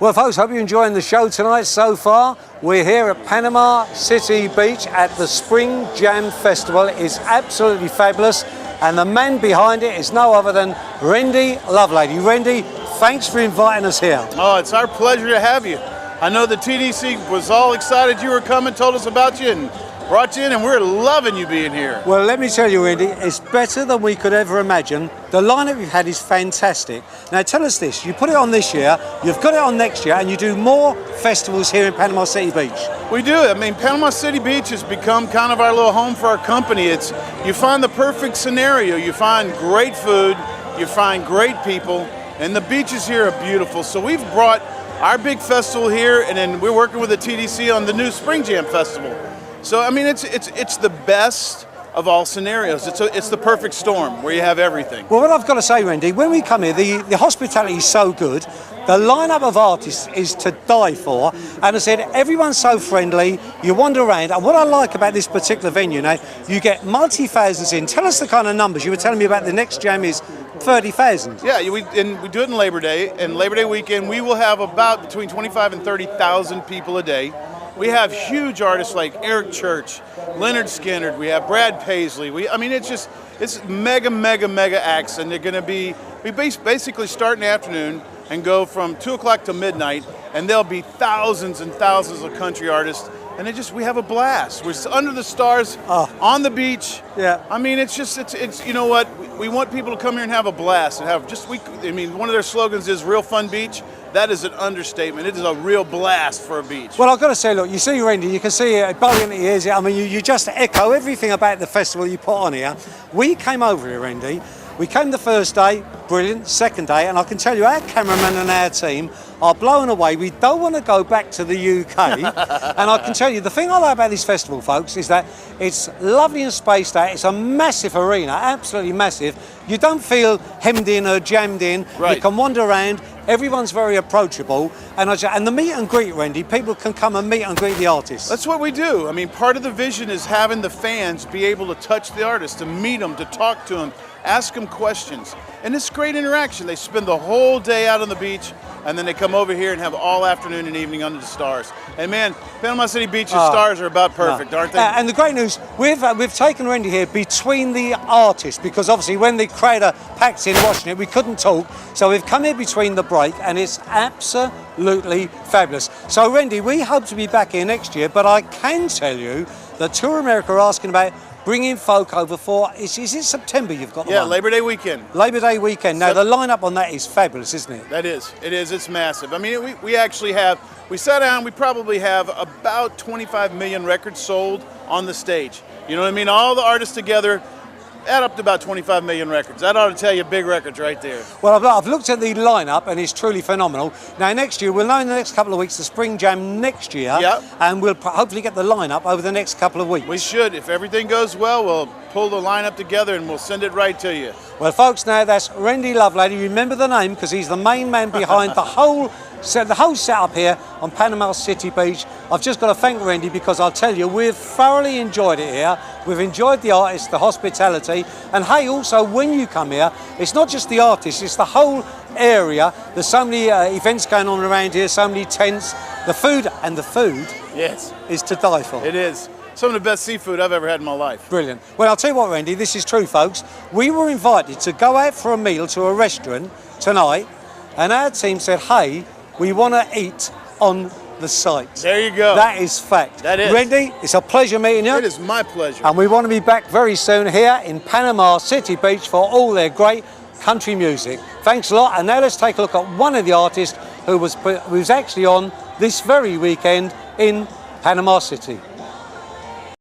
Well, folks, hope you're enjoying the show tonight so far. We're here at Panama City Beach at the Spring Jam Festival. It's absolutely fabulous. And the man behind it is no other than Rendi Lovelady. Rendi, thanks for inviting us here. Oh, it's our pleasure to have you. I know the TDC was all excited you were coming, told us about you, and brought you in, and we're loving you being here. Well, let me tell you, Rendi, it's better than we could ever imagine. The lineup we've had is fantastic. Now, tell us this. You put it on this year, you've got it on next year, and you do more festivals here in Panama City Beach. We do. I mean, Panama City Beach has become kind of our little home for our company. You find the perfect scenario. You find great food, you find great people, and the beaches here are beautiful. So we've brought our big festival here, and then we're working with the TDC on the new Spring Jam Festival. So, I mean, it's the best of all scenarios. It's the perfect storm where you have everything. Well, what I've got to say, Rendi, when we come here, the hospitality is so good. The lineup of artists is to die for. And I said, everyone's so friendly. You wander around. And what I like about this particular venue now, you get multi-thousands in. Tell us the kind of numbers. You were telling me about the next jam is 30,000. Yeah, we do it in Labor Day. And Labor Day weekend, we will have about between 25 and 30,000 people a day. We have huge artists like Eric Church, Leonard Skinner, we have Brad Paisley. I mean, it's mega acts, and they're going to be, we basically start in the afternoon and go from 2 o'clock to midnight, and there'll be thousands and thousands of country artists, and we have a blast. We're under the stars, on the beach. Yeah. I mean, it's you know what, we want people to come here and have a blast, and I mean, one of their slogans is Real Fun Beach. That is an understatement. It is a real blast for a beach. Well, I've got to say, look, you see Rendi, you can see it brilliant he is. I mean, you just echo everything about the festival you put on here. We came over here, Rendi. We came the first day, brilliant. Second day, and I can tell you, our cameraman and our team are blown away. We don't want to go back to the UK. And I can tell you, the thing I like about this festival, folks, is that it's lovely and spaced out. It's a massive arena, absolutely massive. You don't feel hemmed in or jammed in. Right. You can wander around. Everyone's very approachable, and the meet and greet, Rendi, people can come and meet and greet the artists. That's what we do. I mean, part of the vision is having the fans be able to touch the artists, to meet them, to talk to them, ask them questions. And it's great interaction. They spend the whole day out on the beach, and then they come over here and have all afternoon and evening under the stars. And man, Panama City Beach's stars are about perfect, aren't they? And the great news, we've taken Rendi here between the artists, because obviously when the crowd are packed in watching it, we couldn't talk. So we've come here between the break, and it's absolutely fabulous. So Rendi, we hope to be back here next year, but I can tell you that Tour America are asking about bringing folk over for, is it September you've got the one? Labor Day weekend. Labor Day weekend. Now, the lineup on that is fabulous, isn't it? That is. It is. It's massive. I mean, we actually have, we sat down, we probably have about 25 million records sold on the stage. You know what I mean? All the artists together add up to about 25 million records. That ought to tell you big records right there. Well, I've looked at the lineup, and it's truly phenomenal. Now, next year, we'll know in the next couple of weeks the Spring Jam next year, and we'll hopefully get the lineup over the next couple of weeks. We should. If everything goes well, we'll pull the lineup together and we'll send it right to you. Well, folks, now that's Rendi Lovelady. Remember the name, because he's the main man behind the whole setup here on Panama City Beach. I've just got to thank Rendi, because I'll tell you, we've thoroughly enjoyed it here. We've enjoyed the artists, the hospitality, and hey, also when you come here, it's not just the artists, it's the whole area. There's so many events going on around here, so many tents. The food Yes, is to die for. it is. Some of the best seafood I've ever had in my life. Brilliant. Well, I'll tell you what, Rendi, this is true, folks. We were invited to go out for a meal to a restaurant tonight, and our team said, hey, we want to eat on the site. There you go. That is fact. That is. Rendi, it's a pleasure meeting you. It is my pleasure. And we want to be back very soon here in Panama City Beach for all their great country music. Thanks a lot. And now let's take a look at one of the artists who's actually on this very weekend in Panama City.